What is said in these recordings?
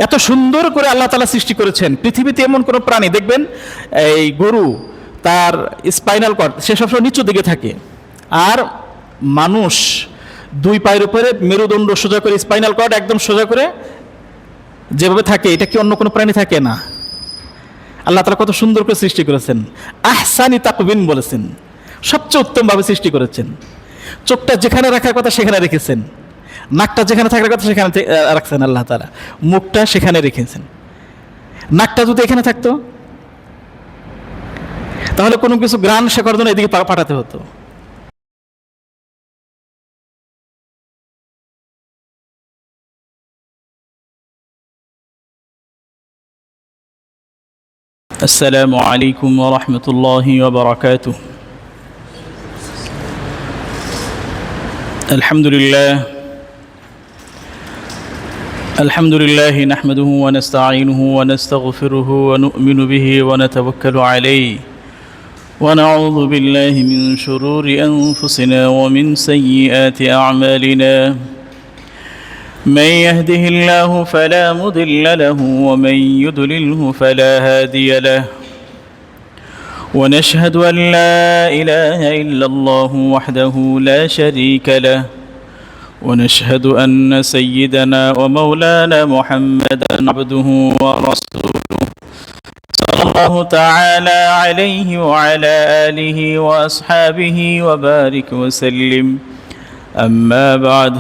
এত সুন্দর করে আল্লাহ তাআলা সৃষ্টি করেছেন। পৃথিবীতে এমন কোনো প্রাণী দেখবেন, এই গরু তার স্পাইনাল কর্ড সে সবসময় নিচু দিকে থাকে, আর মানুষ দুই পায়ের উপরে মেরুদণ্ড সোজা করে স্পাইনাল কর্ড একদম সোজা করে যেভাবে থাকে, এটা কি অন্য কোনো প্রাণী থাকে না? আল্লাহ তাআলা কত সুন্দর করে সৃষ্টি করেছেন, আহসানি তাকবিন বলেছেন, সবচেয়ে উত্তমভাবে সৃষ্টি করেছেন। চোখটা যেখানে রাখার কথা সেখানে রেখেছেন, নাকটা যেখানে থাকার কথা সেখানে রাখছেন আল্লাহ তাআলা, মুখটা সেখানে রেখেছেন। নাকটা যদি এখানে থাকতো তাহলে কোনো কিছু গ্রান শেখার জন্য এদিকে পাঠাতে হতো। আসসালামু আলাইকুম ওয়া রাহমাতুল্লাহি ওয়া বারাকাতুহু। আলহামদুলিল্লাহ নাহমাদুহু ওয়া নাস্তাঈনুহু ওয়া নাস্তাগফিরুহু ওয়া নু'মিনু বিহি ওয়া নাতাওয়াক্কালু আলাইহি ওয়া নাউযু বিল্লাহি মিন শুরুরি আনফুসিনা ওয়া মিন সাইয়্যাতি আ'মালিনা। من يهده الله فلا مضل له ومن يضلله فلا هادي له ونشهد أن لا إله إلا الله وحده لا شريك له ونشهد أن سيدنا ومولانا محمدا عبده ورسوله صلى الله تعالى عليه وعلى آله وأصحابه وبارك وسلم. أما بعد،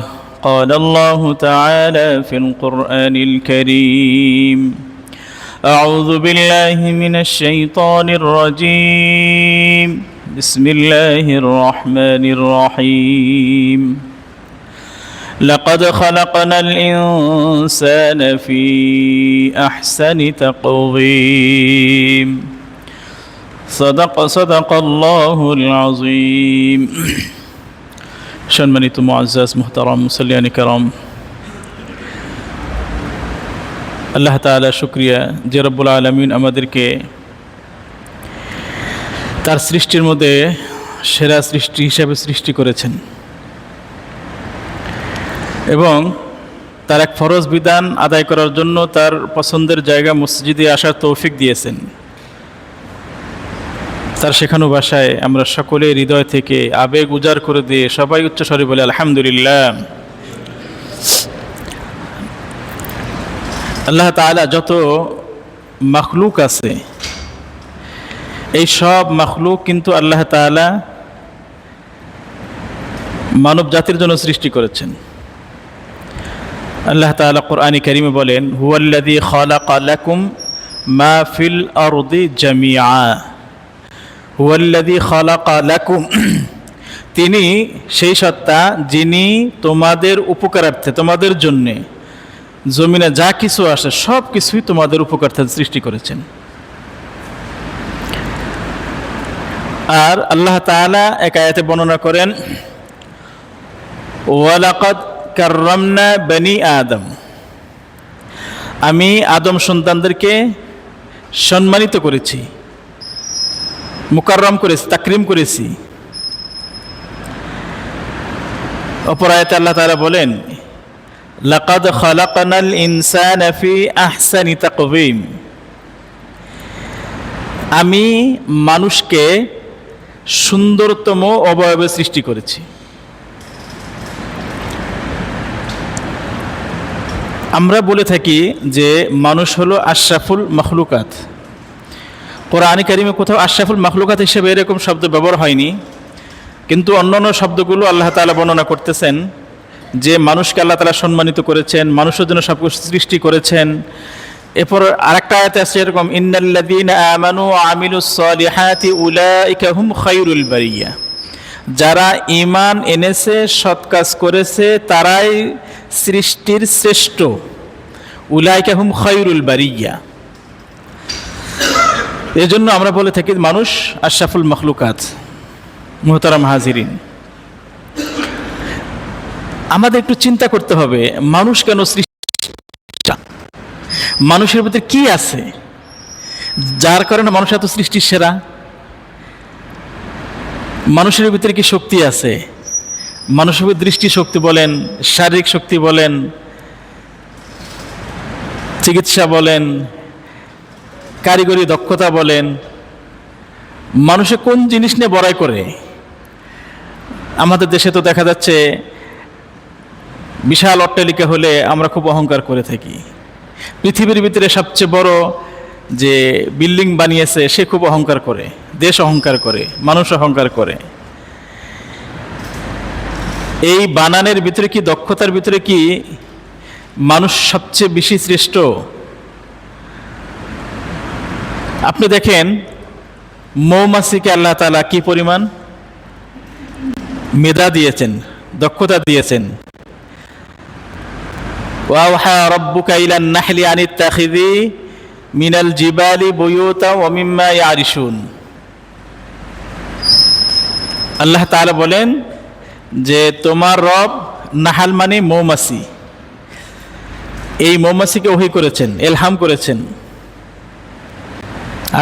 قال الله تعالى في القرآن الكريم: أعوذ بالله من الشيطان الرجيم، بسم الله الرحمن الرحيم. لقد خلقنا الإنسان في أحسن تقويم. صدق الله العظيم. সম্মানিত মুআজ্জাজ মুহতারাম মুসল্লিয়ান কিরাম, আল্লাহ তাআলা শুকরিয়া যে রব্বুল আলামিন আমাদেরকে তার সৃষ্টির মধ্যে সেরা সৃষ্টি হিসাবে সৃষ্টি করেছেন এবং তার এক ফরজ বিধান আদায় করার জন্য তার পছন্দের জায়গা মসজিদে আসার তৌফিক দিয়েছেন। তার শেখানো ভাষায় আমরা সকলে হৃদয় থেকে আবেগ উজাড় করে দিয়ে সবাই উচ্চস্বরে বলে আলহামদুলিল্লাহ। আল্লাহ তাআলা যত মাখলুক আছে, এই সব মাখলুক কিন্তু আল্লাহ তাআলা মানব জাতির জন্য সৃষ্টি করেছেন। আল্লাহ তাআলা কোরআনে কারিমে বলেন, হুয়াল্লাযী খালাকা লাকুম মা ফিল আরদি জামিআ। হুয়াল্লাযী খালাকা লাকুম, তিনি সেই সত্তা যিনি তোমাদের উপকারার্থে, তোমাদের জন্যে জমিনে যা কিছু আসে সব কিছুই তোমাদের উপকারার্থে সৃষ্টি করেছেন। আর আল্লাহ তাআলা এক আয়াতে বর্ণনা করেন, ওয়ালাকাদ কাররামনা বনি আদম, আমি আদম সন্তানদেরকে সম্মানিত করেছি, মুকাররম করেছি, তাকরিম করেছি। অপর আয়াতে আল্লাহ তাআলা বলেন, লাকাদ খালাকনাল ইনসানা ফি আহসানি তাকওয়িম, আমি মানুষকে সুন্দরতম অবয়বে সৃষ্টি করেছি। আমরা বলে থাকি যে মানুষ হলো আশরাফুল মাখলুকাত। কোরআনে কারিমে কোথাও আশরাফুল মাখলুকাত হিসেবে এরকম শব্দ ব্যবহার হয়নি, কিন্তু অন্যান্য শব্দগুলো আল্লাহ তাআলা বর্ণনা করতেছেন যে মানুষকে আল্লাহ তাআলা সম্মানিত করেছেন, মানুষের জন্য সব কিছু সৃষ্টি করেছেন। এরপর আরেকটা আয়াতে আছে এরকম, ইন্নাল্লাযীনা আমানু ওয়া আমিলুস সালিহাতি উলাইকা হুম খায়রুল বারিয়া, যারা ঈমান এনেছে, সৎ কাজ করেছে, তারাই সৃষ্টির শ্রেষ্ঠ। উলাইকা হুম খায়রুল বারিয়া, এই জন্য আমরা বলে থাকি মানুষ আশরাফুল মাখলুকাত। মুহতারাম হাজিরিন, আমাদের একটু চিন্তা করতে হবে, মানুষ কেন সৃষ্টি, মানুষের ভিতরে কি আছে যার কারণে মানুষ এত সৃষ্টির সেরা? মানুষের ভিতরে কি শক্তি আছে? মানুষের দৃষ্টি শক্তি বলেন, শারীরিক শক্তি বলেন, চিকিৎসা বলেন, কারিগরি দক্ষতা বলেন, মানুষে কোন জিনিস নিয়ে বড়াই করে? আমাদের দেশে তো দেখা যাচ্ছে বিশাল অট্টালিকা হলে আমরা খুব অহংকার করে থাকি। পৃথিবীর ভিতরে সবচেয়ে বড় যে বিল্ডিং বানিয়েছে সে খুব অহংকার করে, দেশ অহংকার করে, মানুষ অহংকার করে। এই বানানের ভিতরে কি, দক্ষতার ভিতরে কি মানুষ সবচেয়ে বেশি শ্রেষ্ঠ? আপনি দেখেন মৌমাছিকে আল্লাহ তাআলা কি পরিমাণ মেধা দিয়েছেন, দক্ষতা দিয়েছেন। ওয়াওহা রাব্বুকা ইলান নাহলি আনিত্তাখিযি মিনাল জিবালি বুয়ুতা ওয়া মিম্মা ইয়ারিশুন। আল্লাহ তাআলা বলেন যে তোমার রব, নাহাল মানে মৌমাছি, এই মৌমাছিকে ওহী করেছেন, ইলহাম করেছেন,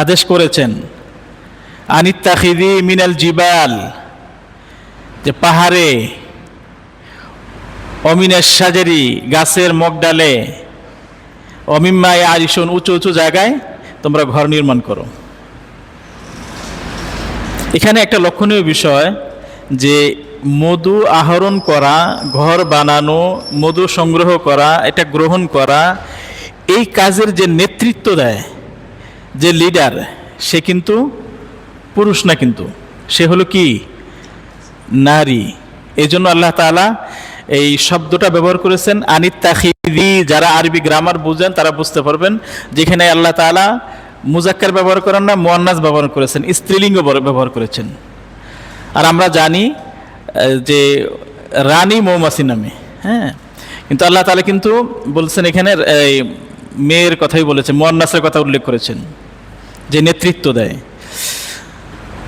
আদেশ করেছেন আনিত্তাখিযি মিনাল জিবাল, যে পাহাড়ে, অমিনাশ শাজারি গাছের মগডালে, অমিম্মা ইয়ারিশুন উঁচু উঁচু জায়গায় তোমরা ঘর নির্মাণ করো। এখানে একটা লক্ষণীয় বিষয় যে মধু আহরণ করা, ঘর বানানো, মধু সংগ্রহ করা, এটা গ্রহণ করা, এই কাজের যে নেতৃত্ব দেয়, যে লিডার, সে কিন্তু পুরুষ না, কিন্তু সে হলো কি, নারী। এই জন্য আল্লাহ তাআলা এই শব্দটা ব্যবহার করেছেন আনিত্তাখিযি। যারা আরবি গ্রামার বুঝেন তারা বুঝতে পারবেন যেখানে আল্লাহ তাআলা মুজাক্কার ব্যবহার করেন না, মুয়ান্নাস ব্যবহার করেছেন, স্ত্রীলিঙ্গ ব্যবহার করেছেন। আর আমরা জানি যে রানী মৌমাছি নামে, হ্যাঁ, কিন্তু আল্লাহ তাআলা কিন্তু বলছেন এখানে এই মেয়ের কথাই বলেছেন, মুয়ান্নাসের কথা উল্লেখ করেছেন, যে নেতৃত্ব দেয়।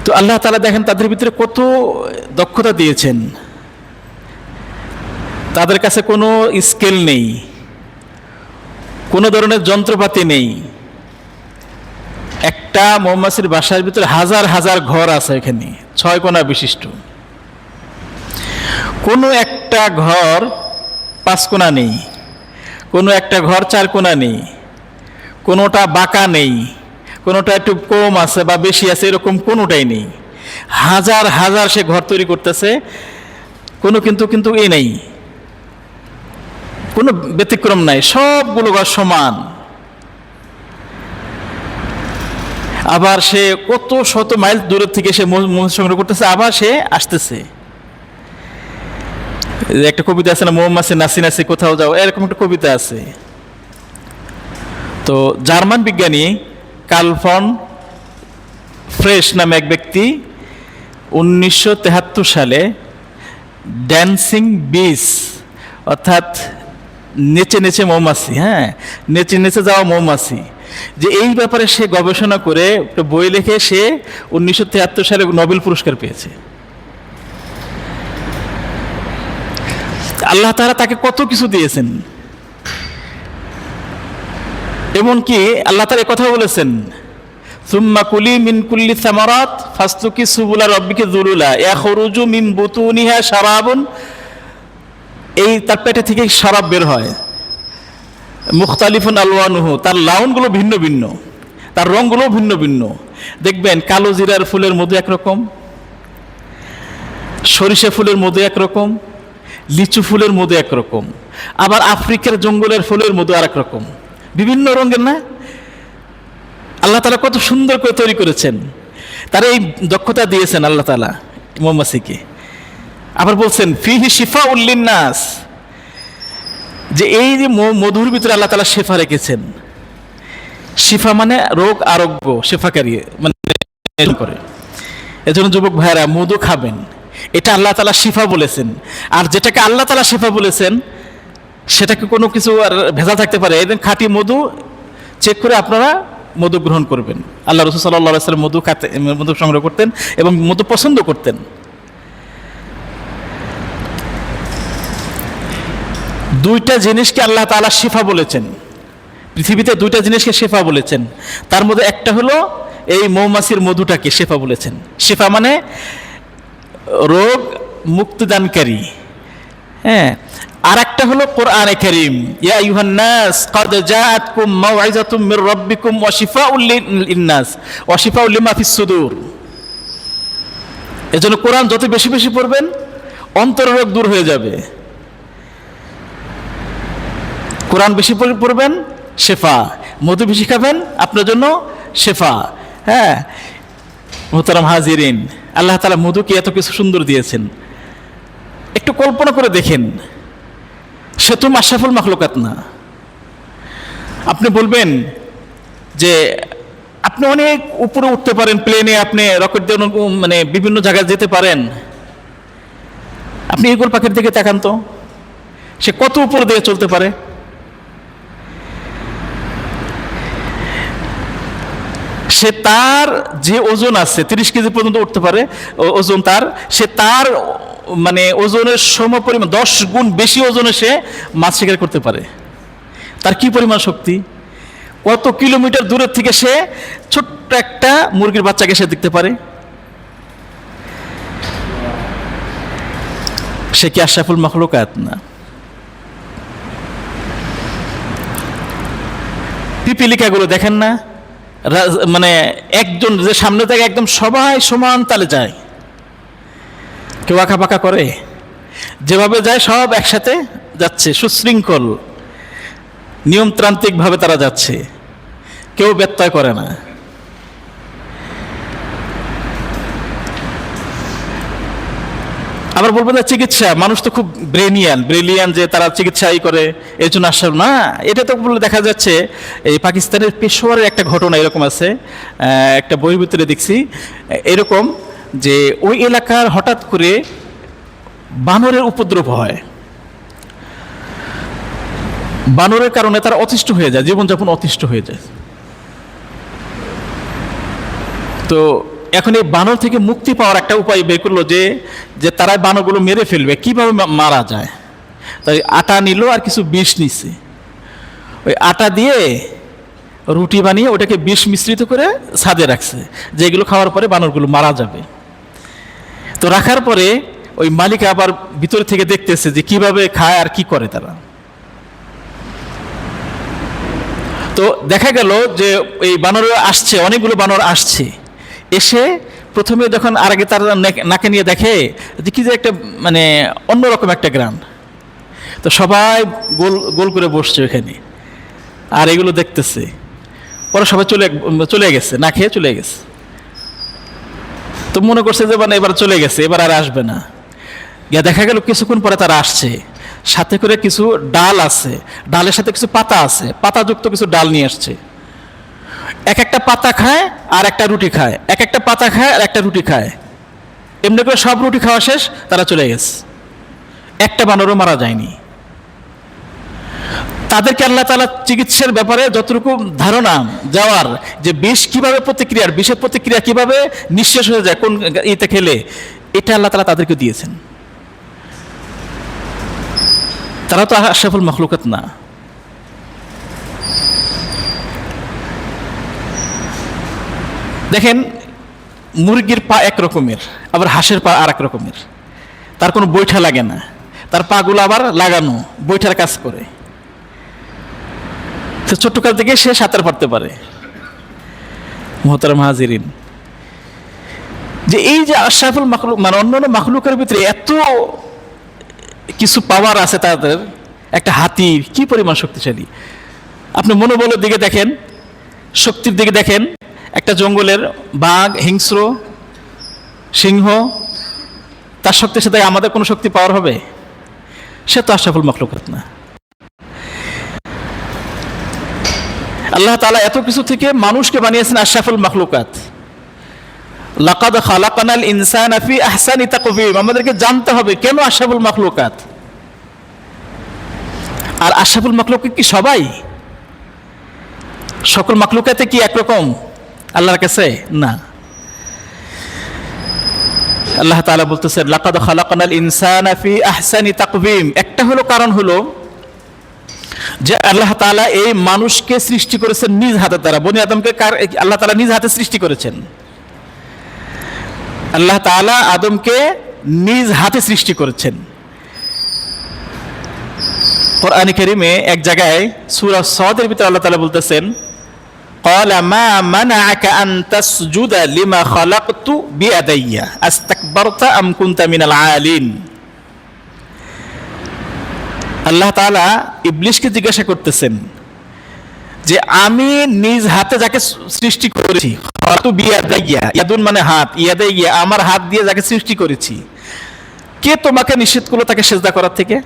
তো আল্লাহ তাআলা দেখেন তাদের ভিতরে কত দক্ষতা দিয়েছেন। তাদের কাছে কোনো স্কেল নেই, কোনো ধরনের যন্ত্রপাতি নেই। একটা মৌমাছির বাসার ভিতরে হাজার হাজার ঘর আছে, এখানে 6 কোণা বিশিষ্ট। কোনো একটা ঘর 5 কোণা নেই, কোনো একটা ঘর 4 কোণা নেই, কোনোটা বাঁকা নেই, কোনোটা একটু কম আছে বা বেশি আছে, এরকম কোনোটাই নেই। হাজার হাজার সে ঘর তৈরি করতেছে, কোনো কিন্তু এ নেই, কোনো ব্যতিক্রম নাই, সবগুলো ঘর সমান। আবার সে কত শত মাইল দূরের থেকে সে মধু সংগ্রহ করতেছে, আবার সে আসতেছে। একটা কবিতা আছে না, মৌমাছি নাচি নাচি কোথাও যাও, এরকম একটা কবিতা আছে। তো জার্মান বিজ্ঞানী কার্ল ফন ফ্রেশ নামে এক ব্যক্তি 1973 সালে ড্যান্সিং বিস, অর্থাৎ নেচে নেচে মৌমাছি, হ্যাঁ, নেচে নেচে যাওয়া মৌমাছি, যে এই ব্যাপারে সে গবেষণা করে একটা বই লিখে সে 1973 সালে নোবেল পুরস্কার পেয়েছে। আল্লাহ তাআলা তাকে কত কিছু দিয়েছেন। এমনকি আল্লাহ তাআলা কথা বলেছেন, সুম্মা কুলি মিন কুল্লি সামারাত ফাসলুকি সুবুলা রাব্বিকি যুলুলা ইয়াখরুজু মিন বুতুনিহা শারাবুন। এই তার পেটে থেকে শরাব বের হয়, মুখতালিফুন আলওয়ানুহু, তার লাউনগুলো ভিন্ন ভিন্ন, তার রঙগুলো ভিন্ন ভিন্ন। দেখবেন কালো জিরার ফুলের মধু একরকম, সরিষা ফুলের মধু একরকম, লিচু ফুলের মধু একরকম, আবার আফ্রিকার জঙ্গলের ফুলের মধু আর একরকম, বিভিন্ন রঙের না? আল্লাহ তাআলা কত সুন্দর করে তৈরি করেছেন। তারা এই দক্ষতা দিয়েছেন আল্লাহ তাআলা মৌমাছিকে। আবার বলছেন ফিহি শিফাউল লিন্নাস, যে এই যে মধুর ভিতরে আল্লাহ তাআলা শেফা রেখেছেন। শিফা মানে রোগ আরোগ্য, শেফাকারী মানে করে। এজন্য যুবক ভাইরা মধু খাবেন, এটা আল্লাহ তাআলা শিফা বলেছেন। আর যেটাকে আল্লাহ তাআলা শিফা বলেছেন সেটাকে কোনো কিছু আর ভেজা থাকতে পারে? একদম খাঁটি মধু চেক করে আপনারা মধু গ্রহণ করবেন। আল্লাহ রাসূল সাল্লাল্লাহু আলাইহি ওয়াসাল্লাম মধু সংগ্রহ করতেন এবং মধু পছন্দ করতেন। দুইটা জিনিসকে আল্লাহ তাআলা শিফা বলেছেন, পৃথিবীতে দুইটা জিনিসকে শিফা বলেছেন। তার মধ্যে একটা হলো এই মৌমাছির মধুটাকে শিফা বলেছেন। শিফা মানে রোগ মুক্তিদানকারী, হ্যাঁ। আর একটা হলো কোরআনে কারীম, ইয়া আইয়ুহান নাস ক্বাদ জাআতকুম মাউইযাতুম মির রাব্বিকুম ওয়া শিফাউল লিন-নাস ওয়া শিফাউল লিমা ফিস সুদূর। এজন্য কোরআন যত বেশি বেশি পড়বেন অন্তরের রোগ দূর হয়ে যাবে। কোরআন বেশি পড়বেন শেফা, মধু বেশি খাবেন আপনার জন্য শেফা। হ্যাঁ মুহতারাম হাজিরিন, আল্লাহ তাআলা মধুকে এত কিছু সুন্দর দিয়েছেন, একটু কল্পনা করে দেখেন, সে তো আশরাফুল মাখলুকাত না। আপনি বলবেন যে আপনি অনেক উপরে উঠতে পারেন, প্লেনে আপনি রকেট দিয়ে মানে বিভিন্ন জায়গায় যেতে পারেন, আপনি ঈগল পাখির দিকে তাকান তো, সে কত উপরে দিয়ে চলতে পারে। সে তার যে ওজন আছে 30 কেজি পর্যন্ত উঠতে পারে ওজন তার, সে তার মানে ওজনের সমপরিমাণ 10 গুণ বেশি ওজনে সে মাছ শিকার করতে পারে। তার কি পরিমাণ শক্তি, কত কিলোমিটার দূরের থেকে সে ছোট্ট একটা মুরগির বাচ্চাকে সে দেখতে পারে। সে কি আশরাফুল মাখলুকাত না? পিপিলিকাগুলো দেখেন না, মানে একজন যে সামনে থেকে একদম সবাই সমান তালে যায়, কেউ আঁকা পাকা করে, যেভাবে যায় সব একসাথে যাচ্ছে, সুশৃঙ্খল নিয়মতান্ত্রিক ভাবে তারা যাচ্ছে, কেউ ব্যত্যয় করে না। আবার বলবেন না চিকিৎসা, মানুষ তো খুব ব্রিলিয়ান যে তারা চিকিৎসাই করে এর জন্য আসল না। এটা তো বলে দেখা যাচ্ছে এই পাকিস্তানের পেশোয়ারের একটা ঘটনা এরকম আছে, একটা বইয়ের ভিতরে দেখছি এরকম যে ওই এলাকার হঠাৎ করে বানরের উপদ্রব হয়, বানরের কারণে তারা অতিষ্ঠ হয়ে যায়, জীবনযাপন অতিষ্ঠ হয়ে যায়। তো এখন এই বানর থেকে মুক্তি পাওয়ার একটা উপায় বের করলো যে তারা বানরগুলো মেরে ফেলবে, কিভাবে মারা যায়। তাই আটা নিল আর কিছু বিষ নিচ্ছে, ওই আটা দিয়ে রুটি বানিয়ে ওটাকে বিষ মিশ্রিত করে ছাদে রাখছে, যেগুলো খাওয়ার পরে বানরগুলো মারা যাবে। তো রাখার পরে ওই মালিক আবার ভিতরে থেকে দেখতেছে যে কিভাবে খায় আর কি করে তারা। তো দেখা গেল যে এই বানর আসছে, অনেকগুলো বানর আসছে, এসে প্রথমে যখন আর আগে তার নাকে নিয়ে দেখে যে কি যে একটা মানে অন্যরকম একটা গ্রাম, তো সবাই গোল গোল করে বসছে ওখানে আর এগুলো দেখতেছে। পরে সবাই চলে গেছে, না খেয়ে চলে গেছে। তো মনে করছে যে মানে এবার চলে গেছে, এবার আর আসবে না। গিয়ে দেখা গেল কিছুক্ষণ পরে তারা আসছে, সাথে করে কিছু ডাল আছে, ডালের সাথে কিছু পাতা আছে, পাতাযুক্ত কিছু ডাল নিয়ে আসছে। এক একটা পাতা খায় আর একটা রুটি খায়, এক একটা পাতা খায় আর একটা রুটি খায়, এমনি করে সব রুটি খাওয়া শেষ, তারা চলে গেছে। একটা বানরও মারা যায়নি। তাদেরকে আল্লাহ তাআলা চিকিৎসার ব্যাপারে যতটুকু ধারণা যাওয়ার, যে বিষ কিভাবে প্রতিক্রিয়ার, বিষের প্রতিক্রিয়া কিভাবে নিঃশেষ হয়ে যায় কোন ইতে খেলে, এটা আল্লাহ তাআলা তাদেরকে দিয়েছেন। তারা তো আশরাফুল মাখলুকাত না। দেখেন মুরগির পা এক রকমের, আবার হাঁসের পা আর এক রকমের, তার কোনো বৈঠা লাগে না, তার পাগুলো আবার লাগানো, বৈঠার কাজ করে। সে ছোট্টকাল থেকে সে সাঁতার পারতে পারে। মুহতারাম হাজিরিন, যে এই যে আশরাফুল মাখলুক মানে অন্যান্য মাখলুকের ভিতরে এত কিছু পাওয়ার আছে তাদের, একটা হাতির কি পরিমাণ শক্তিশালী। আপনি মনোবলের দিকে দেখেন, শক্তির দিকে দেখেন, একটা জঙ্গলের বাঘ, হিংস্র, সিংহ, তার শক্তির সাথে আমাদের কোনো শক্তি পাওয়ার হবে? সে তো আশরাফুল মাখলুকাত না। আল্লাহ তাআলা এত কিছু থেকে মানুষকে বানিয়েছেন আশরাফুল মাখলুকাত। লাকাদ খালাকনাল ইনসানা ফি আহসানি তাকওয়িম, আমাদেরকে জানতে হবে কেন আশরাফুল মাখলুকাত। আর আশরাফুল মাখলুকাত কি সবাই? সকল মাখলুকাতে কি একরকম আল্লাহর কাছে? না। আল্লাহ তাআলা বলতেছেন লাকাদ খালাকনাল ইনসানা ফি আহসানি তাকওয়িম। একটা হলো কারণ হলো যে আল্লাহ তাআলা এই মানুষকে সৃষ্টি করেছেন নিজ হাতের দ্বারা। বনি আদমকে আল্লাহ তাআলা নিজ হাতে সৃষ্টি করেছেন। আল্লাহ তাআলা আদমকে নিজ হাতে সৃষ্টি করেছেন। কোরআন কারীমে এক জায়গায় সূরা সাদের ভিতরে আল্লাহ তাআলা বলতেছেন, ক্বালা মা মানাআকা আন তাসজুদা লিমা খালাকতু বিয়াদাইয়া আস্তাকবারতা আম কুনতা মিনাল আলিন। আল্লাহ তাআলা ইবলিসকে জিজ্ঞাসা করতেছেন যে আমি নিজ হাতে যাকে সৃষ্টি করেছি, খালাকতু বিয়াদাইয়া, ইয়াদুন মানে হাত, ইয়াদাইয়া আমার হাত দিয়ে যাকে সৃষ্টি করেছি, কে তোমাকে নিষেধ করলো তাকে সিজদা করার থেকে?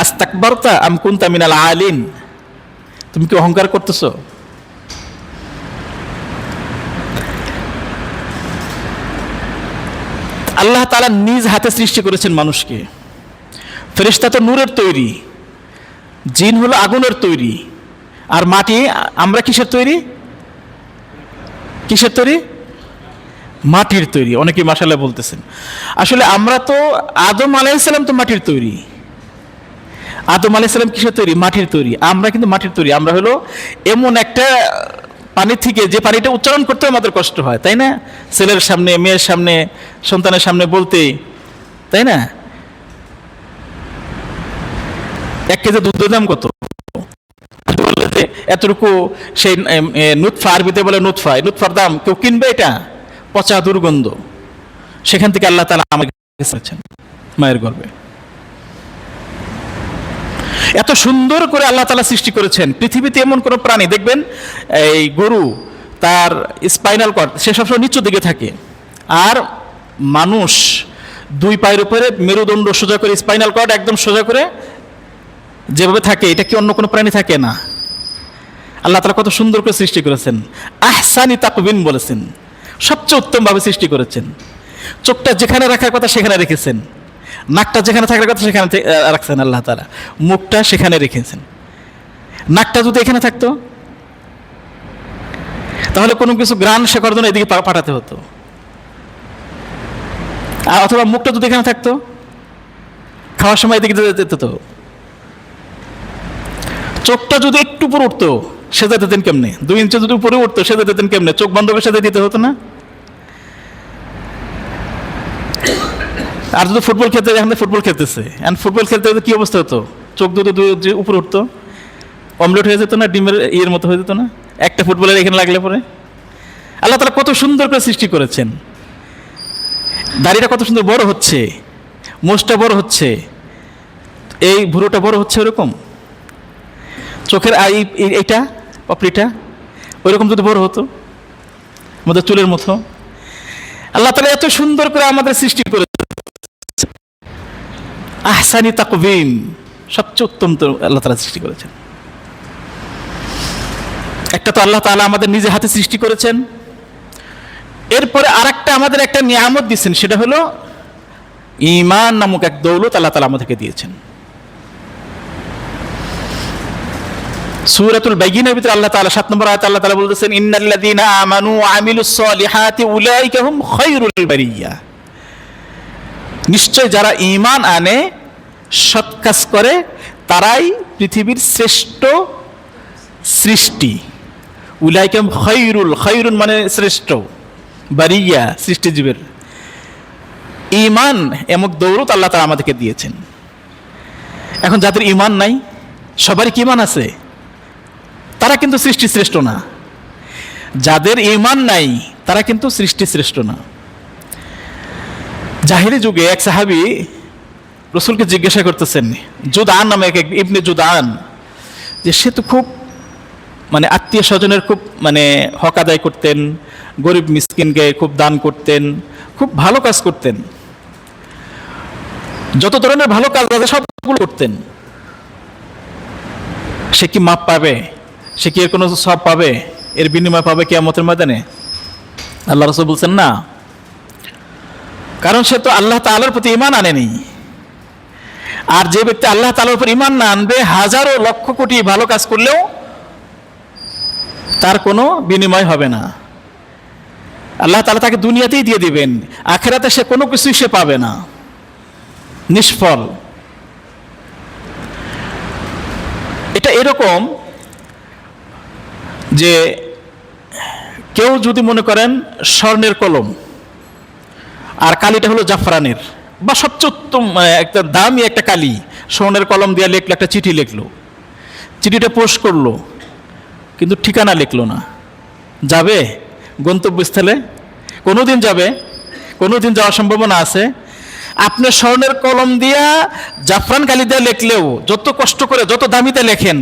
আস্তাকবারতা আম কুনতা মিনাল আলিন, তুমি কি অহংকার করতেছো? আল্লাহ তাআলা নিজ হাতে সৃষ্টি করেছেন মানুষকে। ফেরেশতা তো নূরের তৈরি, জিন হলো আগুনের তৈরি, আর মাটি আমরা কিসের তৈরি? কিসের তৈরি? মাটির তৈরি। অনেকে মাশাআল্লাহ বলতেছেন। আসলে আমরা তো আদম আলাইহিস সালাম তো মাটির তৈরি। আদম আলাইহিস সালাম কিসের তৈরি? মাটির তৈরি। আমরা কিন্তু মাটির তৈরি। আমরা হলো এমন একটা পানি থেকে যে পানিটা উচ্চারণ করতে আমাদের কষ্ট হয়, তাই না? ছেলের সামনে, মেয়ের সামনে, সন্তানের সামনে বলতে, তাই না? 1 কেজি দুধের দাম কত? এতটুকু সেই নুতফা, আরবিতে বলে নুতফা, নুতফার দাম কেউ কিনবে? এটা পচা দুর্গন্ধ। সেখান থেকে আল্লাহ তাআলা আমাকে মায়ের গর্ভে এত সুন্দর করে আল্লাহ তাআলা সৃষ্টি করেছেন। পৃথিবীতে এমন কোন প্রাণী দেখবেন, এই গরু, তার স্পাইনাল কর্ড সে সবসময় নিচু দিকে থাকে, আর মানুষ 2 পায়ের উপরে মেরুদণ্ড সোজা করে, স্পাইনাল কর্ড একদম সোজা করে যেভাবে থাকে, এটা কি অন্য কোনো প্রাণী থাকে না? আল্লাহ তাআলা কত সুন্দর করে সৃষ্টি করেছেন। আহসানি তাকবিন বলেছেন, সবচেয়ে উত্তমভাবে সৃষ্টি করেছেন। চোখটা যেখানে রাখার কথা সেখানে রেখেছেন, নাকটা যেখানে থাকার কথা সেখানে রাখছেন আল্লাহ তাআলা, মুখটা সেখানে রেখেছেন। নাকটা যদি এখানে থাকতো তাহলে কোনো কিছু গ্রান শেখার জন্য এদিকে পাঠাতে হতো, আর অথবা মুখটা যদি এখানে থাকতো খাওয়ার সময় এদিকে যেতে হতো। চোখটা যদি একটু উপরে উঠতো সেজে দিতেন কেমনে? 2 ইঞ্চি যদি উপরে উঠতো সেজে দিতেন কেমনে? চোখ বন্ধ করে সেজে দিতে হতো না? আর যদি ফুটবল খেলতে, এখন ফুটবল খেলতেছে, ফুটবল খেলতে কি অবস্থা হতো? চোখ যদি উপরে উঠতো অমলেট হয়ে যেত না? ডিমের ইয়ের মতো হয়ে যেত না একটা ফুটবলের এখানে লাগলে পরে? আল্লাহ তাআলা কত সুন্দর করে সৃষ্টি করেছেন। দাড়িটা কত সুন্দর বড় হচ্ছে, মোষটা বড় হচ্ছে, এই ভুরুটা বড় হচ্ছে, ওরকম চোখের এইটা পাপড়িটা ওইরকম যদি বড় হতো আমাদের চুলের মতো। আল্লাহ তাআলা এত সুন্দর করে আমাদের সৃষ্টি করে, আহসানি তাকবীম, সবচেয়ে উত্তম তো আল্লাহ তাআলা সৃষ্টি করেছেন। একটা তো আল্লাহ তাআলা আমাদের নিজে হাতে সৃষ্টি করেছেন, এরপরে আরেকটা আমাদের একটা নিয়ামত দিয়েছেন, সেটা হলো ঈমান নামক এক দৌলত আল্লাহ তাআলা আমাদেরকে দিয়েছেন। সূরাতুল বাইয়িনার ভিতরে আল্লাহ তাআলা 7 নম্বর আয়াতে আল্লাহ তাআলা বলতেছেন, ইন্নাল্লাযীনা আমানু ওয়া আমিলুস সলিহাতি উলাইকা হুম খায়রুল বারিয়া। নিশ্চয় যারা ঈমান আনে, সৎ কাজ করে, তারাই পৃথিবীর শ্রেষ্ঠ সৃষ্টি। উলাইকা হুম খায়রুল, খায়রুন মানে শ্রেষ্ঠ, বারিয়া সৃষ্টিজীবের। ঈমান এমক দৌলত আল্লাহ তাআলা আমাদেরকে দিয়েছেন। এখন যাদের ঈমান নাই, সবারই কি ঈমান আছে, তারা কিন্তু সৃষ্টি শ্রেষ্ঠ না। যাদের ঈমান নাই তারা কিন্তু সৃষ্টি শ্রেষ্ঠ না। জাহিলি যুগে এক সাহাবী রাসূলকে জিজ্ঞাসা করতেছেন, জুদআন নামে এক ইবনে জুদআন, যে সে তো খুব মানে আত্মীয় স্বজনের খুব মানে হক আদায় করতেন, গরিব মিসকিনকে খুব দান করতেন, খুব ভালো কাজ করতেন, যত ধরনের ভালো কাজ আছে সবগুলো করতেন। সে কি মাপ পাবে? সে কি এর কোনো সওয়াব পাবে? এর বিনিময় পাবে কিয়ামতের ময়দানে? আল্লাহ রাসূল বলছেন না, কারণ সে তো আল্লাহ তাআলার প্রতি ঈমান আনেনি। আর যে ব্যক্তি আল্লাহ তাআলার উপর ঈমান না আনবে, হাজারো লক্ষ কোটি ভালো কাজ করলেও তার কোনো বিনিময় হবে না। আল্লাহ তাআলা তাকে দুনিয়াতেই দিয়ে দিবেন, আখিরাতে সে কোনো কিছুই সে পাবে না, নিষ্ফল। এটা এরকম যে কেউ যদি মনে করেন স্বর্ণের কলম আর কালিটা হলো জাফরানের, বা সবচেয়ে উত্তম একটা দামি একটা কালি স্বর্ণের কলম দিয়ে লিখলো, একটা চিঠি লিখলো, চিঠিটা পোস্ট করলো, কিন্তু ঠিকানা লিখলো না, যাবে গন্তব্যস্থলে? কোনোদিন যাবে? কোনোদিন যাওয়ার সম্ভাবনা আছে? আপনি স্বর্ণের কলম দিয়া জাফরান কালি দিয়ে লিখলেও, যত কষ্ট করে যত দামিতে লেখেন,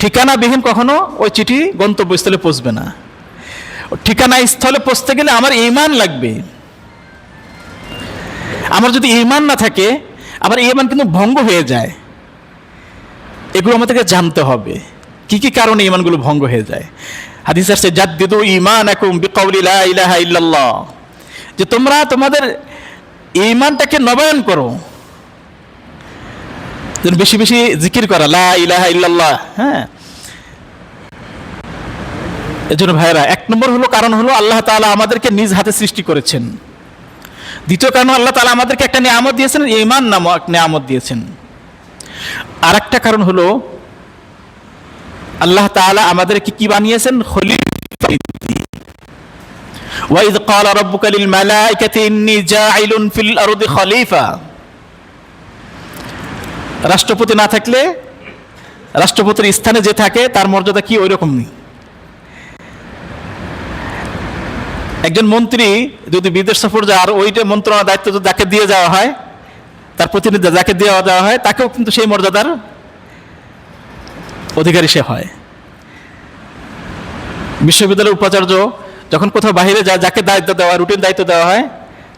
ঠিকানাবিহীন কখনো ওই চিঠি গন্তব্যস্থলে পৌঁছবে না। ঠিকানা স্থলে পৌঁছতে গেলে আমার ঈমান লাগবে। আমার যদি ঈমান না থাকে, আমার ঈমান কিন্তু ভঙ্গ হয়ে যায়। এগুলো আমাদেরকে জানতে হবে, কি কি কারণে ঈমানগুলো ভঙ্গ হয়ে যায়। হাদিস আসছে, জাদ্দিদু ঈমানাকুম বিকাউলি লা ইলাহা ইল্লাল্লাহ, যে তোমরা তোমাদের ঈমানটাকে নবায়ন করো, বেশি বেশি জিকির করা লা ইলাহা ইল্লাল্লাহ। হ্যাঁ, এজন্য ভাইরা, এক নম্বর হলো কারণ হলো আল্লাহ তাআলা আমাদেরকে নিজ হাতে সৃষ্টি করেছেন। দ্বিতীয় কারণ, আল্লাহ তাআলা আমাদেরকে একটা নিয়ামত দিয়েছেন, ঈমান নামক নিয়ামত দিয়েছেন। আর একটা কারণ হলো আল্লাহ তাআলা আমাদেরকে কি বানিয়েছেন? খলিফা। ওয়াইদ ক্বালা রাব্বুকা লিল মালাইকাতি ইন্নী জাইলুন ফিল আরদি খলিফা। রাষ্ট্রপতি না থাকলে রাষ্ট্রপতির স্থানে যে থাকে তার মর্যাদা কি ওই রকম নেই। একজন মন্ত্রী যদি বিদেশ সফর যায়, আর ওইটা মন্ত্রণার দায়িত্ব যদি যাকে দিয়ে যাওয়া হয়, তার প্রতিনিধি যাকে দেওয়া দেওয়া হয়, তাকেও কিন্তু সেই মর্যাদার অধিকারী সে হয়। বিশ্ববিদ্যালয়ের উপাচার্য যখন কোথাও বাইরে যায়, যাকে দায়িত্ব দেওয়া, রুটিন দায়িত্ব দেওয়া হয়,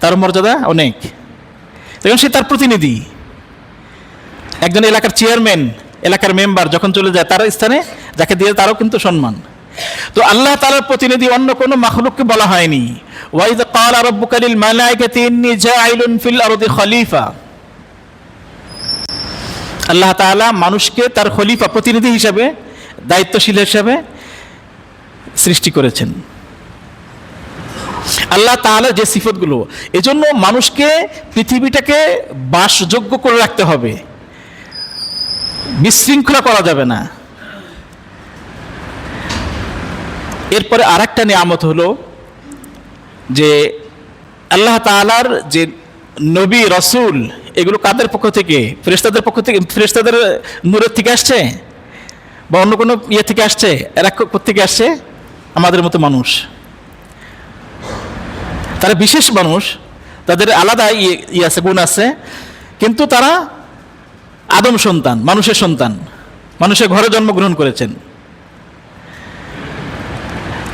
তার মর্যাদা অনেক, তখন সে তার প্রতিনিধি। একজন এলাকার চেয়ারম্যান, এলাকার মেম্বার যখন চলে যায়, তার স্থানে যাকে দিয়ে তারও কিন্তু সম্মান। তো আল্লাহ তাআলার প্রতিনিধি অন্য কোনো মাখলুককে বলা হয়নি। ওয়াইদ ক্বালা রাব্বুকা লিল মালাইকাতি ইন্নী জাইলুন ফিল আরদি খলিফা। আল্লাহ তাআলা মানুষকে তার খলিফা, প্রতিনিধি হিসাবে, দায়িত্বশীল হিসাবে সৃষ্টি করেছেন। আল্লাহ তাআলার যে সিফতগুলো, এজন্য মানুষকে পৃথিবীটাকে বাসযোগ্য করে রাখতে হবে, বিশৃঙ্খলা করা যাবে না। এরপরে আর একটা নিয়ামত হলো যে আল্লাহ তাআলার যে নবী রাসূল, এগুলো কাদের পক্ষ থেকে? ফেরেশতাদের পক্ষ থেকে। ফেরেশতাদের নূরের থেকে আসছে বা অন্য কোনো ইয়ে থেকে আসছে? এরা কোত্থেকে আসছে? আমাদের মতো মানুষ। তারা বিশেষ মানুষ, তাদের আলাদা ইয়ে আছে, গুণ আছে, কিন্তু তারা আদম সন্তান, মানুষের সন্তান, মানুষের ঘরে জন্মগ্রহণ করেছেন।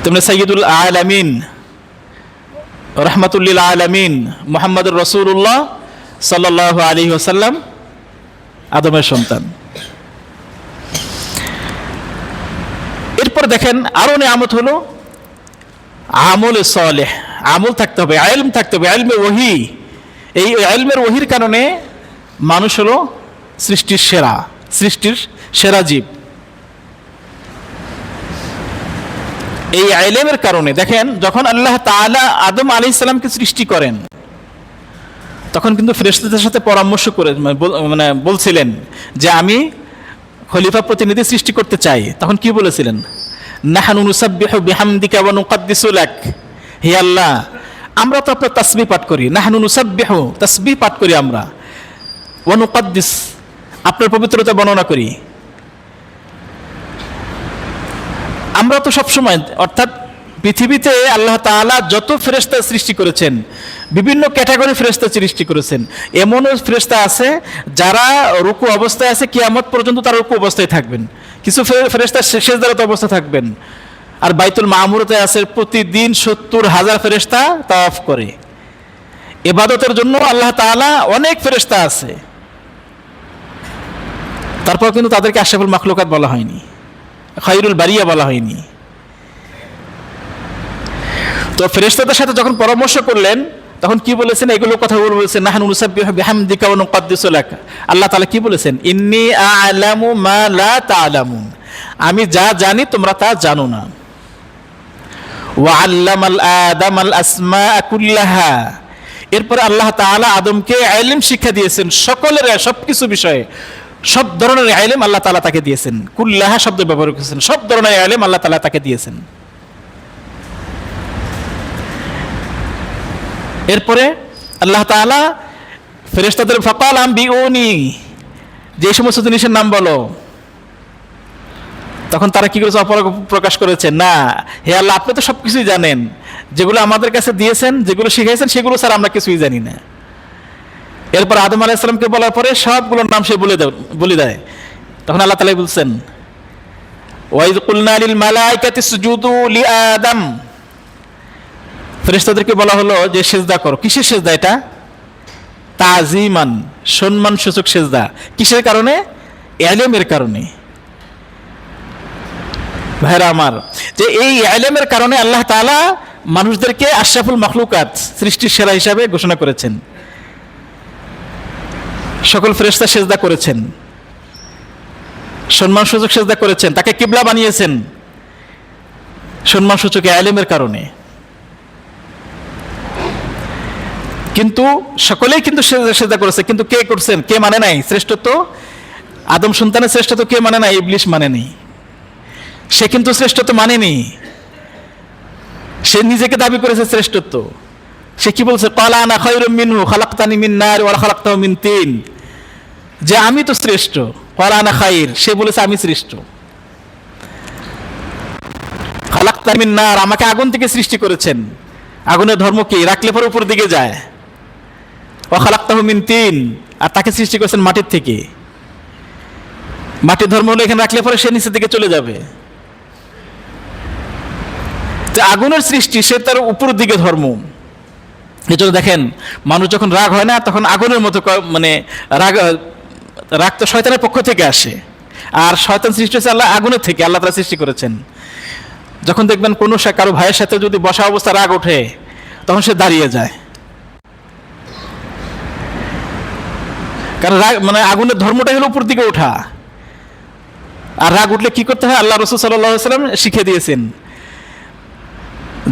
তেমনি সাইয়্যিদুল আলামিন রাহমাতুল লিল আলামিন মুহাম্মদুর রাসূলুল্লাহ সাল্লাল্লাহু আলাইহি ওয়াসাল্লাম আদমের সন্তান। এরপর দেখেন আরো নিয়ামত হলো আমলে সালেহ। আমল থাকতে হবে, ইলম থাকতে হবে, ইলমে ওহী। এই ইলমের ওহীর কারণে মানুষ হলো সৃষ্টির সেরা, সৃষ্টির সেরা জীব। এই ইলমের কারণে দেখেন, যখন আল্লাহ তাআলা আদম আলাইহিস সালামকে সৃষ্টি করেন, তখন কিন্তু ফেরেশতাদের সাথে পরামর্শ করে মানে বলছিলেন যে আমি খলিফা, প্রতিনিধি সৃষ্টি করতে চাই। তখন কি বলেছিলেন? নাহনু নুসাব্বিহু বিহামদিকা ওয়া নুকদ্দিসু লাক। হে আল্লাহ, আমরা তো আপনার তাসবিহ পাঠ করি, নাহনু নুসাব্বিহু, তাসবিহ পাঠ করি আমরা, ওয়া নুকদ্দিস, আপনার পবিত্রতা বর্ণনা করি। আমরা তো সবসময়, অর্থাৎ পৃথিবীতে আল্লাহ তাআলা যত ফেরেশতা সৃষ্টি করেছেন, বিভিন্ন ক্যাটাগরি ফেরেশতা সৃষ্টি করেছেন। এমনও ফেরেশতা আছে যারা রুকু অবস্থায় আছে, কিয়ামত পর্যন্ত তারা রুকু অবস্থায় থাকবেন। কিছু ফেরেশতা সিজদারত অবস্থায় থাকবেন। আর বাইতুল মামুরতে আছে প্রতিদিন ৭০,০০০ ফেরেশতা তাওয়াফ করে। ইবাদতের জন্য আল্লাহ তাআলা অনেক ফেরেশতা আছে, তারপর কিন্তু তাদেরকে আশরাফুল মাখলুকাত বলা হয়নি, খায়রুল বারিয়া বলা হয়নি। তো ফেরেশতাদের সাথে যখন পরামর্শ করলেন, তখন কি বলেছেন? এগুলো কথা বলেছেন, নাহনু নুসাব্বিহু বিহামদিকা ওয়া নুকদ্দিসু লাক। আল্লাহ তাআলা কি বলেছেন? ইন্নী আ'লামু মা লা তা'লামুন, আমি যা জানি তোমরা তা জানো না। ওয়া আল্লামাল আদামাল আসমাআ কুল্লাহা, এরপরে আল্লাহ তাআলা আদমকে ইলম শিক্ষা দিয়েছেন, সকলের সবকিছু বিষয়ে, সব ধরনের ইলম আল্লাহ তাআলা তাকে দিয়েছেন। কুল্লাহা শব্দ ব্যবহার করেছেন, সব ধরনের ইলম আল্লাহ তাআলা তাকে দিয়েছেন। এরপরে আল্লাহ তাআলা ফেরেশতাদের ফাকাল আম্বিউনি, যে সমস্ত জিনিসের নাম বলো। তখন তারা কি করেছে? প্রকাশ করেছে, না হে আল্লাহ, আপনি তো সবকিছুই জানেন, যেগুলো আমাদের কাছে দিয়েছেন, যেগুলো শিখাইছেন, সেগুলো স্যার আমরা কিছুই জানি না। এরপর আদম আলাইহিস সালামকে বলার পরে সবগুলোর নাম সে বলে দেয়। তখন আল্লাহ তাআলা বলছেন, ওয়াইদ কুলনা লিল মালাইকাতি ইসজুদু লিআদম, ফেরেশতাদেরকে বলা হলো যে সেজদা করো। কিসের সেজদা এটা? তাজিমান, সম্মান সূচক সেজদা। কিসের কারণে? ইলমের কারণে। ভাইরা আমার, যে এই ইলমের কারণে আল্লাহ তাআলা মানুষদেরকে আশরাফুল মাখলুকাত, সৃষ্টির সেরা হিসাবে ঘোষণা করেছেন। সকল ফেরেশতা সেজদা করেছেন, সম্মানসূচক সেজদা করেছেন, তাকে কিবলা বানিয়েছেন সম্মানসূচক ইলমের কারণে। কিন্তু সকলেই কিন্তু সেজদা করেছে, কিন্তু কে করছেন? কে মানে নাই শ্রেষ্ঠত্ব? আদম সন্তানের শ্রেষ্ঠত্ব কে মানে নাই? ইবলিস মানে নেই। সে কিন্তু শ্রেষ্ঠত্ব মানেনি, সে নিজেকে দাবি করেছে শ্রেষ্ঠত্ব। সে কি বলছে? ক্বালা আনা খায়রুম মিনহু খালাকতানি মিন নার ওয়া খালাকতাহু মিন তিন, যে আমি তো শ্রেষ্ঠ। ক্বালা আনা খায়র, সে বলেছে আমি শ্রেষ্ঠ। খালাকতানি মিন নার, আমাকে আগুন থেকে সৃষ্টি করেছেন। আগুনের ধর্ম কি? রাখলে পরে উপর দিকে যায়। ওয়া খালাকতাহু মিন তিন, আর তাকে সৃষ্টি করেছেন মাটির থেকে। মাটির ধর্ম হলো এখানে রাখলে পরে সে নিচের দিকে চলে যাবে। যে আগুনের সৃষ্টি, সে তার উপর দিকে ধর্ম। এই জন্য দেখেন, মানুষ যখন রাগ হয় না, তখন আগুনের মতো মানে রাগ তো শয়তানের পক্ষ থেকে আসে, আর শয়তান সৃষ্টি হচ্ছে আল্লাহ আগুনের থেকে, আল্লাহ তাআলা সৃষ্টি করেছেন। যখন দেখবেন কোনো কারো ভাইয়ের সাথে যদি বসা অবস্থা রাগ ওঠে, তখন সে দাঁড়িয়ে যায়। কারণ রাগ মানে আগুনের ধর্মটাই হলো উপর দিকে ওঠা। আর রাগ উঠলে কি করতে হয়? আল্লাহ রাসূল সাল্লাল্লাহু আলাইহি ওয়াসাল্লাম শিখিয়ে দিয়েছেন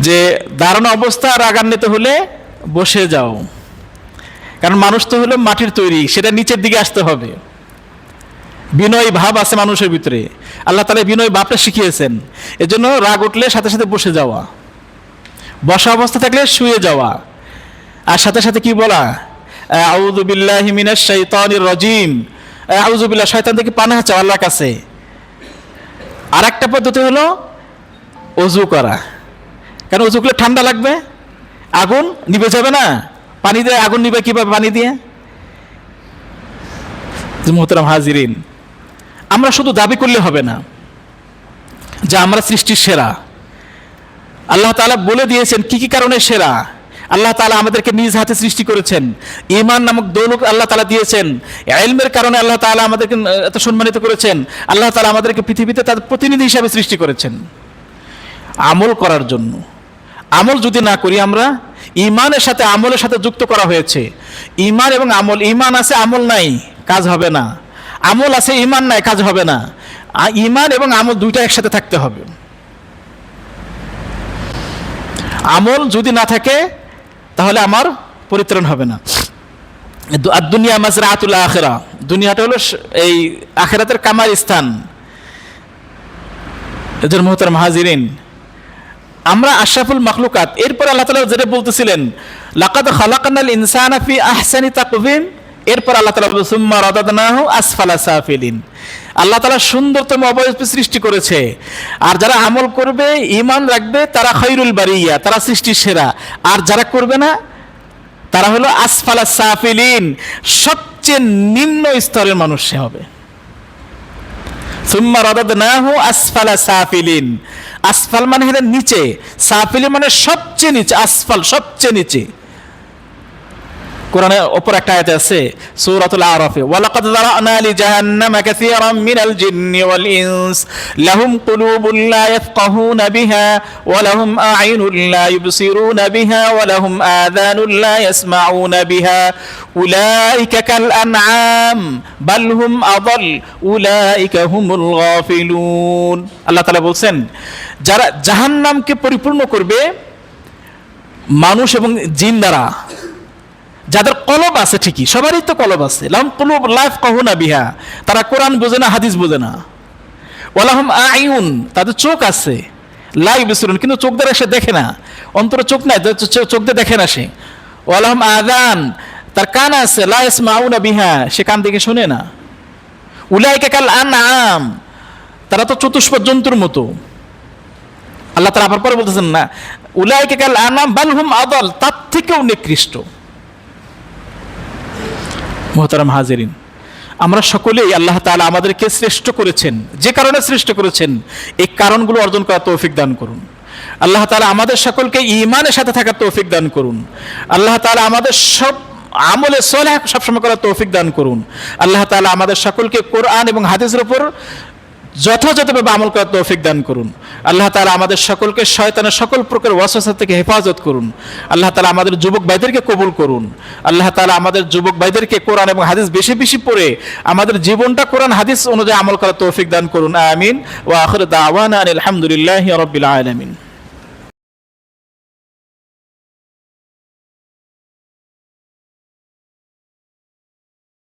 যে দাঁড়ানো অবস্থা রাগান্বিত হলে বসে যাও। কারণ মানুষ তো হলো মাটির তৈরি, সেটা নিচের দিকে আসতে হবে। বিনয় ভাব আছে মানুষের ভিতরে, আল্লাহ তাআলা বিনয় ভাবটা শিখিয়েছেন। এজন্য রাগ উঠলে সাথে সাথে বসে যাওয়া, বসা অবস্থা থাকলে শুয়ে যাওয়া, আর সাথে সাথে কি বলা? আউযু বিল্লাহি মিনাশ শাইতানির রাজিম, আউযু বিল্লাহ, শয়তান থেকে পানাহ চাও আল্লাহর কাছে। আর একটা পদ্ধতি হলো ওযু করা। কারণ ওযু করলে ঠান্ডা লাগবে, আগুন নিভে যাবে না। পানি দিয়ে আগুন নিবে কিভাবে? পানি দিয়ে। মুহতারাম হাজিরিন, আমরা শুধু দাবি করলে হবে না যে আমরা সৃষ্টির সেরা। আল্লাহ তাআলা বলে দিয়েছেন কি কি কারণে সেরা। আল্লাহ তাআলা আমাদেরকে নিজ হাতে সৃষ্টি করেছেন, ঈমান নামক দৌলত আল্লাহ তাআলা দিয়েছেন, ইলমের কারণে আল্লাহ তাআলা আমাদেরকে এত সম্মানিত করেছেন। আল্লাহ তাআলা আমাদেরকে পৃথিবীতে তার প্রতিনিধি হিসাবে সৃষ্টি করেছেন আমল করার জন্য। আমল যদি না করি আমরা, ঈমানের সাথে আমলের সাথে যুক্ত করা হয়েছে। ঈমান এবং আমল, ঈমান আছে আমল নাই, কাজ হবে না। আমল আছে ঈমান নাই, কাজ হবে না। ঈমান এবং আমল দুইটা একসাথে থাকতে হবে। আমল যদি না থাকে তাহলে আমার পরিত্রাণ হবে না। দুনিয়া মাজরাতুল আখিরা, দুনিয়াটা হলো এই আখিরাতের কামার স্থান। এদের মুহতারাম হাজিরিন, আমরা আশরাফুল মাখলুকাত। এরপর আল্লাহ তাআলা যেটা বলতেছিলেন, লাকাদ খালাকনাল ইনসানা ফি আহসানি তাকওয়িম, এরপর আল্লাহ তাআলা বলেন সুম্মা রাদাদনাহু আসফালা সাফিলিন। আল্লাহ তাআলা সুন্দরতম অবয়ব সৃষ্টি করেছে, আর যারা আমল করবে, ঈমান রাখবে, তারা খায়রুল বারিয়া, তারা সৃষ্টির সেরা। আর যারা করবে না, তারা হলো আসফালা সাফিলিন, সবচেয়ে নিম্ন স্তরের মানুষ সে হবে। সুম্মা রাদাদনাহু আসফালা সাফিলিন, আসফাল মানে হলো নিচে, সাফিলিন মানে সবচেয়ে নিচে, আসফাল সবচেয়ে নিচে। কোরআনের অপর একটা আয়াত আছে সূরাতুল আরাফে, ওয়ালাকাদ যারানা লিজাহান্নামা কাসীরাম মিনাল জিন্নি ওয়াল ইনস লাহুম কুলুবুন লা ইয়াফকাহুনা বিহা ওয়া লাহুম আ'ইনুন লা ইবসিরুনা বিহা ওয়া লাহুম আযানুন লা ইয়াসমাউনা বিহা উলাইকা কাল আনআম বাল হুম আযাল উলাইকা হুমুল গাফিলুন। আল্লাহ তাআলা বলছেন, যারা জাহান্নামকে পরিপূর্ণ করবে মানুষ এবং জিন দ্বারা, যাদের কলব আছে, ঠিকই সবারই তো কলব আছে, লাহুম কুলুব লা ইয়াফকাহুনা বিহা, তারা কোরআন বোঝে না, হাদিস বোঝে না। ওয়া লাহুম আ'ইউন, তাদের চোখ আছে, লা ইবসিরুন, কিন্তু চোখ দ্বারা সে দেখে না, অন্তরে চোখ নাই, চোখ দিয়ে দেখে না সে। ওয়া লাহুম আযান, তার কান আছে, লা ইয়াসমাউনা বিহা, সে কান থেকে শুনে না। উলাইকা কাল আনআম, তারা তো চতুষ্পদ জন্তুর মতো। আল্লাহ তাআলা আবার পরে বলতেছেন না, উলাইকা কাল আনআম বাল হুম আদাল, তার থেকেও নিকৃষ্ট। মুহতারাম হাজিরিন, আমরা সকলেই আল্লাহ তাআলা আমাদেরকে শ্রেষ্ঠ করেছেন, যে কারণে শ্রেষ্ঠ করেছেন এই কারণগুলো অর্জন করার তৌফিক দান করুন। আল্লাহ তাআলা আমাদের সকলকে ঈমানের সাথে থাকার তৌফিক দান করুন। আল্লাহ তাআলা আমাদের সব আমলে সলেহ সবসময় করার তৌফিক দান করুন। আল্লাহ তাআলা আমাদের সকলকে কোরআন এবং হাদিসের উপর যথাযথভাবে আমল করার তৌফিক দান করুন। আল্লাহ তাআলা আমাদের সকলকে শয়তানের সকল প্রকার ওয়াসওয়াসা থেকে হেফাজত করুন। আল্লাহ তাআলা আমাদের যুবক ভাইদেরকে কবুল করুন। আল্লাহ তাআলা আমাদের যুবক ভাইদেরকে কোরআন এবং হাদিস বেশি বেশি পড়ে আমাদের জীবনটা কোরআন হাদিস অনুযায়ী আমল করার তৌফিক দান করুন। আমিন। ওয়া আখিরু দাওয়ানা আলহামদুলিল্লাহি রাব্বিল আলামিন।